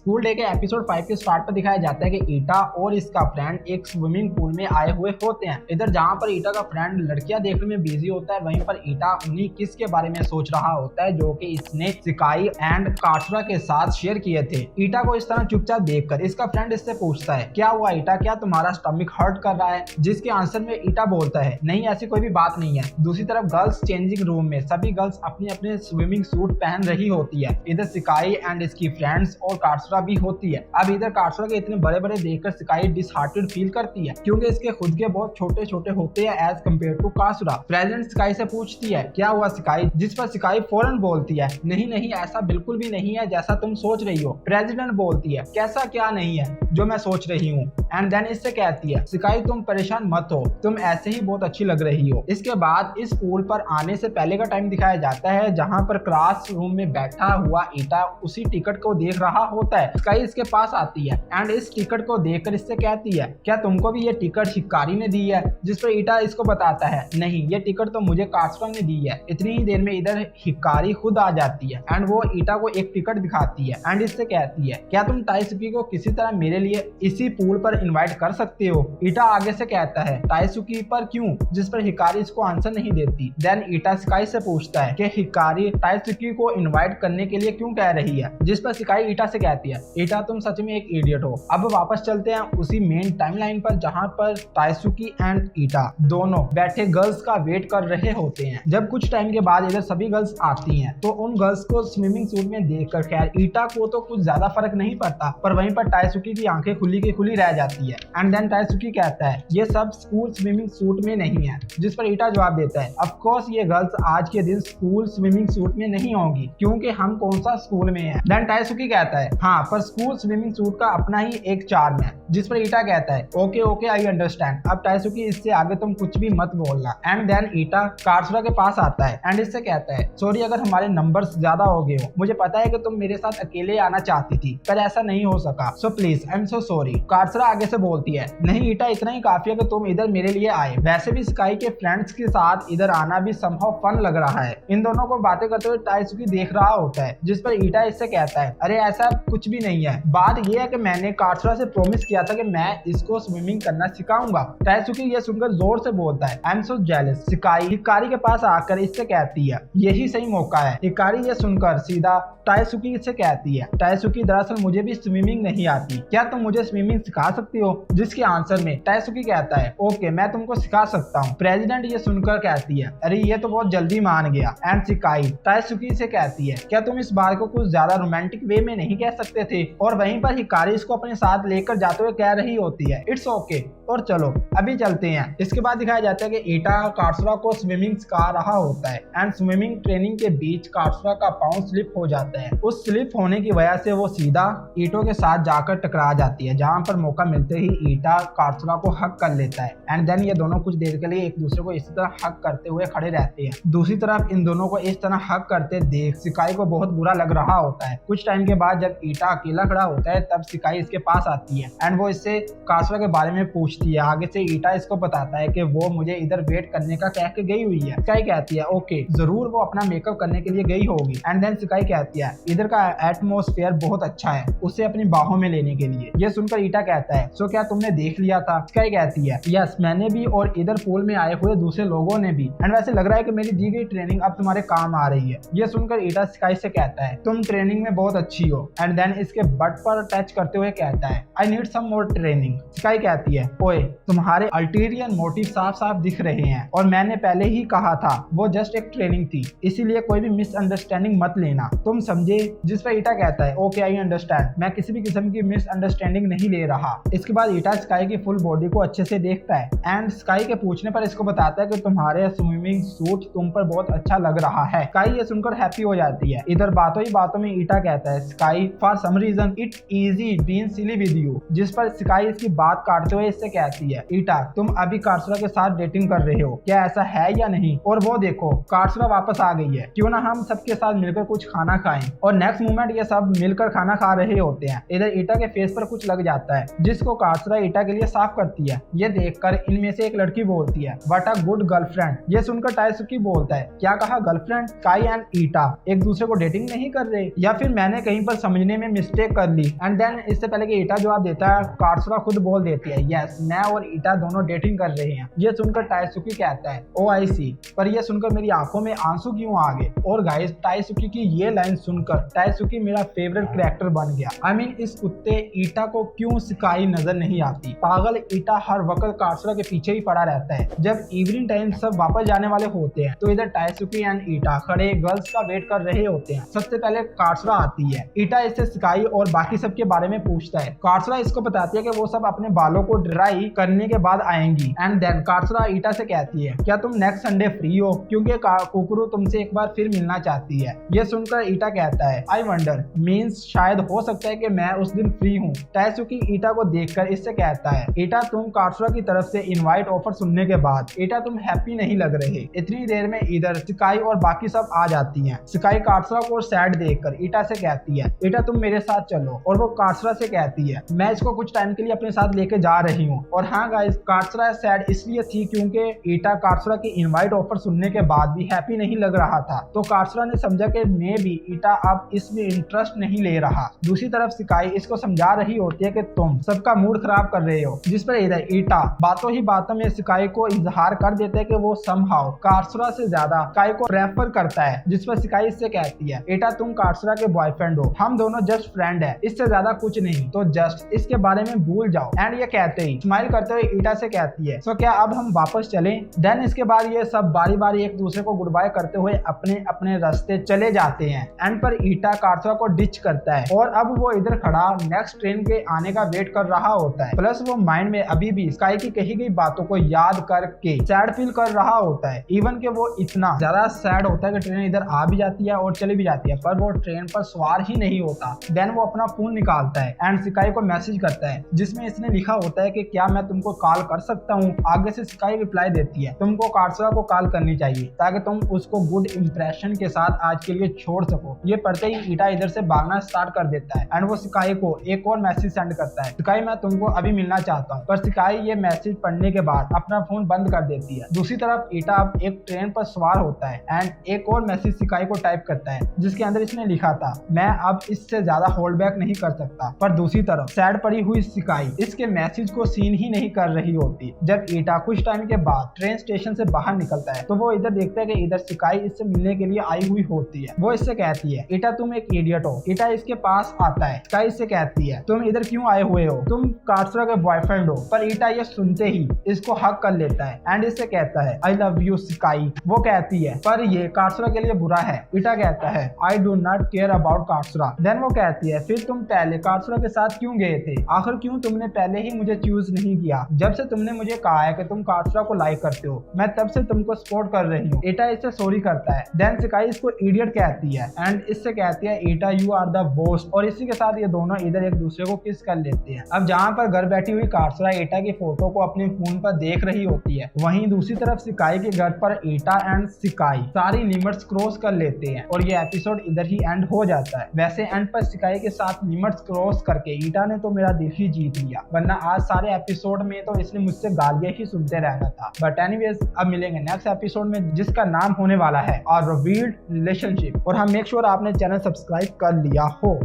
School day के episode 5 के start पर दिखाया जाता है कि ईटा और इसका फ्रेंड एक स्विमिंग पूल में आए हुए होते हैं। इधर जहाँ पर ईटा का फ्रेंड लड़कियां देखने में बिजी होता है, वहीं पर ईटा उन्हीं किस के बारे में सोच रहा होता है जो कि इसने सिकाई एंड काटरा के साथ शेयर किए थे। ईटा को इस तरह चुपचाप देखकर इसका फ्रेंड इससे पूछता है, क्या हुआ ईटा, क्या तुम्हारा स्टमक हर्ट कर रहा है? जिसके आंसर में ईटा बोलता है, नहीं ऐसी कोई भी बात नहीं है। दूसरी तरफ गर्ल्स चेंजिंग रूम में सभी गर्ल्स अपने अपने स्विमिंग सूट पहन रही होती है। इधर सिकाई एंड इसकी फ्रेंड्स और काटरा भी होती है। अब इधर काटरा के इतने बड़े बड़े देखकर सिकाई डिसहार्टेड फील करती है क्योंकि इसके खुद के बहुत छोटे छोटे होते हैं एज कम्पेयर टू कासुरा। प्रेजेंट सिकाई से पूछती है, क्या हुआ सिकाई? जिस पर सिकाई फौरन बोलती है, नहीं नहीं ऐसा बिल्कुल भी नहीं है जैसा तुम सोच रही हो। प्रेसिडेंट बोलती है, कैसा क्या नहीं है जो मैं सोच रही हूँ? एंड देन इससे कहती है, सिकाई तुम परेशान मत हो, तुम ऐसे ही बहुत अच्छी लग रही हो। इसके बाद इस पूल पर आने से पहले का टाइम दिखाया जाता है जहाँ पर क्लास रूम में बैठा हुआ ईटा उसी टिकट को देख रहा होता है। स्काई इसके पास आती है एंड इस टिकट को देखकर इससे कहती है, क्या तुमको भी ये टिकट हिकारी ने दी है? जिस पर ईटा इसको बताता है, नहीं ये टिकट तो मुझे काटरा ने दी है। इतनी ही देर में इधर हिकारी खुद आ जाती है एंड वो ईटा को एक टिकट दिखाती है एंड इससे कहती है, क्या तुम ताइसुकी को किसी तरह मेरे लिए इसी पूल पर इन्वाइट कर सकते हो? ईटा आगे से कहता है, ताइसुकी पर क्यों? जिस पर हिकारी इसको आंसर नहीं देती। देन ईटा स्काई से पूछता है कि हिकारी ताइसुकी को इनवाइट करने के लिए क्यों कह रही है? जिस पर स्काई ईटा से कहती है, ईटा तुम सच में एक इडियट हो। अब वापस चलते हैं उसी मेन टाइमलाइन पर जहां पर ताइसुकी एंड ईटा दोनों बैठे गर्ल्स का वेट कर रहे होते हैं। जब कुछ टाइम के बाद इधर सभी गर्ल्स आती हैं तो उन गर्ल्स को स्विमिंग सूट में देखकर खैर ईटा को तो कुछ ज्यादा फर्क नहीं पड़ता, पर वहीं पर ताइसुकी की आंखें खुली की खुली रह जाती है। एंड देन ताइसुकी कहता है, ये सब स्कूल स्विमिंग सूट में नहीं है। जिस पर ईटा जवाब देता है, ऑफ कोर्स ये गर्ल्स आज के दिन स्कूल स्विमिंग सूट में नहीं होंगी क्योंकि हम कौन सा स्कूल में है। देन ताइसुकी कहता है, हाँ पर स्कूल स्विमिंग सूट का अपना ही एक चार्म है। जिस पर ईटा कहता है, ओके ओके आई अंडरस्टैंड। अब ताइसुकी इससे आगे तुम कुछ भी मत बोलना। एंड देन ईटा काटरा के पास आता है एंड इससे कहता है, सॉरी अगर हमारे नंबर्स ज्यादा हो गए हो, मुझे पता है कि तुम मेरे साथ अकेले आना चाहती थी पर ऐसा नहीं हो सका, so please I am so sorry. काटरा आगे से बोलती है, नहीं ईटा इतना ही काफी है कि तुम इधर मेरे लिए आए। वैसे भी स्काई के फ्रेंड्स के साथ इधर आना भी समहाउ फन लग रहा है। इन दोनों को बातें करते हुए ताइसुकी देख रहा होता है। जिस पर ईटा इससे कहता है, अरे ऐसा कुछ भी नहीं है, बात यह है कि मैंने काटरा से प्रॉमिस किया था कि मैं इसको स्विमिंग करना सिखाऊंगा। ताइसुकी ये सुनकर जोर से बोलता है, आई एम सो जेलस। सिकाई हिकारी के पास आकर इससे कहती है, यही सही मौका है। हिकारी ये सुनकर सीधा ताइसुकी से कहती है, ताइसुकी दरअसल मुझे भी स्विमिंग नहीं आती, क्या तुम मुझे स्विमिंग सिखा सकती हो? जिसके आंसर में ताइसुकी कहता है, ओके मैं तुमको सिखा सकता हूँ। प्रेसिडेंट ये सुनकर कहती है, अरे ये तो बहुत जल्दी मान गया। एंड सिकाई ताइसुकी से कहती है, क्या तुम इस बात को कुछ ज्यादा रोमांटिक वे में नहीं कह सकते थे? और वहीं पर हिकारी इसको अपने साथ लेकर जाते हुए कह रही होती है, इट्स ओके और चलो अभी चलते हैं। इसके बाद दिखाया जाता है कि ईटा काटरा को स्विमिंग सिखा रहा होता है एंड स्विमिंग ट्रेनिंग के बीच काटरा का पाँव स्लिप हो जाता है। उस स्लिप होने की वजह से वो सीधा ईटों के साथ जाकर टकरा जाती है, जहां पर मौका मिलते ही ईटा काटरा को हक कर लेता है। एंड देन ये दोनों कुछ देर के लिए एक दूसरे को इसी तरह हक करते हुए खड़े रहते हैं। दूसरी तरफ इन दोनों को इस तरह हक करते देख सिकाई को बहुत बुरा लग रहा होता है। कुछ टाइम के बाद जब ईटा अकेला खड़ा होता है तब सिकाई इसके पास आती है एंड वो इससे काटरा के बारे में पूछती है। आगे से ईटा इसको बताता है कि वो मुझे इधर वेट करने का कह के गई हुई है। सिकाई कहती है, ओके जरूर वो अपना मेकअप करने के लिए गई होगी। एंड देन सिकाई कहती है, इधर का एटमॉस्फेयर बहुत अच्छा है उसे अपनी बाहों में लेने के लिए। ये सुनकर ईटा कहता है, सो क्या तुमने देख लिया था? स्काई कहती है, यस मैंने भी और इधर पूल में आए हुए दूसरे लोगों ने भी। एंड वैसे लग रहा है कि मेरी दी गई ट्रेनिंग अब तुम्हारे काम आ रही है। ये सुनकर ईटा स्काई से कहता है, तुम ट्रेनिंग में बहुत अच्छी हो। एंड देन इसके बट पर टच करते हुए कहता है, I need some more training. Sky कहती है, ओए तुम्हारे अल्टीरियर मोटिव साफ साफ दिख रहे हैं और मैंने पहले ही कहा था वो जस्ट एक ट्रेनिंग थी, इसीलिए कोई भी मिसअंडरस्टैंडिंग मत लेना, तुम समझे? जिस पर ईटा कहता है, ओके आई अंडरस्टैंड, मैं किसी भी किस्म की मिसअंडरस्टैंडिंग नहीं ले रहा। इसके बाद ईटा स्काई की फुल बॉडी को अच्छे से देखता है एंड स्काई के पूछने पर इसको बताता है कि तुम्हारे स्विमिंग सूट तुम पर बहुत अच्छा लग रहा है। स्काई ये सुनकर हैप्पी हो जाती है। इधर बातों ही बातों में ईटा कहता है, Sky for some reason it easy being silly with you. जिस पर स्काई इसकी बात काटते हुए इससे कहती है ईटा तुम अभी कार्सरा के साथ डेटिंग कर रहे हो, क्या ऐसा है या नहीं? और वो देखो कार्सरा वापस आ गई है, क्यों ना हम सबके साथ मिलकर कुछ खाना खाएं। और नेक्स्ट मोमेंट ये सब मिलकर खाना खा रहे होते हैं। इधर ईटा के फेस पर कुछ लग जाता है जिसको कार्सरा ईटा के लिए साफ करती है। ये देखकर इनमें से एक लड़की बोलती है व्हाट अ गुड गर्लफ्रेंड। ये सुनकर टाइसुकी बोलता है क्या कहा गर्लफ्रेंड? स्काई एंड ईटा एक दूसरे को डेटिंग नहीं कर रहे, या फिर मैंने कहीं पर समझने में मिस्टेक कर ली? एंड देन इससे पहले कि ईटा जवाब देता है कार्सरा खुद बोल देती है यस मैं और ईटा दोनों डेटिंग कर रहे हैं। ये सुनकर टाइसुकी कहता है ओ आई सी, पर ये सुनकर मेरी आंखों में आंसू क्यों आ गए? और गाइस टाइसुकी की ये लाइन सुनकर टाइसुकी मेरा फेवरेट कैरेक्टर बन गया। आई मीन इस कुत्ते ईटा को क्यों स्काई नजर नहीं आती? पागल ईटा हर वक्त कार्सरा के पीछे ही पड़ा रहता है। जब इवनिंग टाइम सब वापस जाने वाले होते हैं तो इधर टाइसुकी एंड ईटा खड़े गर्ल्स का वेट कर रहे होते हैं। सबसे पहले कार्सरा आती है। ईटा इससे स्काई और बाकी सब के बारे में पूछता है। कार्सरा इसको बताती है कि वो सब अपने बालों को ड्राई करने के बाद आएंगी। एंड देन कार्सरा ईटा से कहती है क्या तुम नेक्स्ट संडे फ्री हो, क्योंकि कुकुरू तुमसे एक बार फिर मिलना चाहती है। ये सुनकर ईटा कहता है आई वंडर मीन्स शायद हो सकता है कि मैं उस दिन फ्री हूँ। टाइसुकी ईटा को देखकर इससे कहता है ईटा तुम कार्सरा की तरफ से इनवाइट ऑफर सुनने के बाद ईटा तुम हैप्पी नहीं लग रहे। इतनी देर में इधर स्काई और बाकी सब आ जाती हैं। स्काई कार्सरा को सैड देखकर ईटा से कहती है ईटा तुम मेरे साथ चलो, और वो कार्सरा से कहती है मैं इसको कुछ टाइम के लिए अपने साथ लेके जा रही हूँ। और हाँ गाइस कार्सरा सैड इसलिए थी क्योंकि ईटा कार्सरा की इनवाइट ऑफर सुनने के बाद भी हैप्पी नहीं लग रहा था, तो कार्सरा ने समझा कि मे भी ईटा अब इसमें इंटरेस्ट नहीं ले रहा। दूसरी तरफ स्काई इसको समझा रही होती है कि तुम सबका मूड खराब कर रहे हो, जिस पर इधर ईटा बातों ही बातों में स्काई को इजहार कर देते हैं कि वो समहाउ कार्सरा से ज्यादा स्काई को प्रेफर करता है। जिस पर स्काई इससे कहती है ईटा तुम कार्सरा के बॉयफ्रेंड हो, हम दोनों जस्ट फ्रेंड है, इससे ज्यादा कुछ नहीं, तो जस्ट इसके बारे में भूल जाओ। एंड ये कहते ही स्माइल करते हुए ईटा से कहती है सो क्या अब हम वापस चलें? देन इसके बाद ये सब बारी बारी एक दूसरे को गुड बाय करते हुए अपने अपने रास्ते चले जाते हैं। एंड पर ईटा कार्सरा को डिच करता है और अब वो इधर खड़ा नेक्स्ट ट्रेन के आने का वेट कर रहा होता है। प्लस वो माइंड में अभी भी स्काई की कही गई बातों को याद करके सैड फील कर रहा होता है। इवन कि वो इतना ज्यादा सैड होता है कि ट्रेन इधर आ भी जाती है और चली भी जाती है, पर वो ट्रेन पर सवार ही नहीं होता। देन वो अपना फोन निकालता है एंड स्काई को मैसेज करता है जिसमें इसने लिखा होता है कि क्या मैं तुमको कॉल कर सकता हूँ। आगे से स्काई रिप्लाई देती है तुमको कार्सरा को कॉल करनी चाहिए ताकि तुम उसको गुड इंप्रेशन के साथ आज के लिए छोड़ सको। ये पढ़ते ही ईटा इधर से भागना स्टार्ट कर देता है एंड वो स्काई को एक और मैसेज सेंड करता है स्काई मैं तुमको अभी मिलना चाहता हूँ। पर स्काई ये मैसेज पढ़ने के बाद अपना फोन बंद कर देती है। दूसरी तरफ ईटा अब एक ट्रेन पर सवार होता है एंड एक और मैसेज स्काई को टाइप करता है जिसके अंदर इसने लिखा था मैं अब इससे ज्यादा होल्ड बैक नहीं कर सकता। पर दूसरी तरफ सैड पड़ी हुई स्काई इसके मैसेज को सीन ही नहीं कर रही होती। जब ईटा कुछ टाइम के बाद ट्रेन स्टेशन से बाहर निकलता है तो वो इधर देखता है कि इधर स्काई इससे मिलने के लिए आई हुई होती है। वो इससे कहती है ईटा तुम एक इडियट हो। ईटा इसके पास आता है। स्काई इससे कहती है तुम इधर क्यों आए हुए हो, तुम कार्सरा के बॉयफ्रेंड हो। पर ईटा ये सुनते ही इसको हक कर लेता है एंड इससे कहता है आई लव यू स्काई। वो कहती है पर ये कार्सरा के लिए बुरा है। ईटा कहता है I do not care about कार्सरा। देन वो कहती है फिर तुम पहले कार्सरा के साथ क्यों गए थे? आखिर क्यों तुमने पहले ही मुझे चूज नहीं किया? जब से तुमने मुझे कहा है कि तुम कार्सरा को लाइक करते हो मैं तब से तुमको सपोर्ट कर रही हूँ। ईटा इससे सॉरी करता है। देन स्काई इसको इडियट कहती है एंड इससे कहती है Eta you are the boss. और इसी के साथ ये दोनों इधर एक दूसरे को किस कर लेते हैं। अब जहाँ पर घर बैठी हुई कार्सरा ईटा की फोटो को अपने फोन पर देख रही होती है, वहीं दूसरी तरफ स्काई के घर पर ईटा एंड स्काई सारी लिमिट्स क्रॉस कर लेते हैं और ये एपिसोड इधर ही एंड हो जाता है। वैसे एंड पर स्काई के साथ लिमिट्स क्रॉस करके ईटा ने तो मेरा दिल ही जीत लिया, वरना आज सारे एपिसोड में तो इसने मुझसे गालियां ही सुनते रहना था। बट एनीवेज अब मिलेंगे नेक्स्ट एपिसोड में जिसका नाम होने वाला है और रिवील्ड रिलेशनशिप। और हम मेक श्योर आपने चैनल सब्सक्राइब कर लिया हो।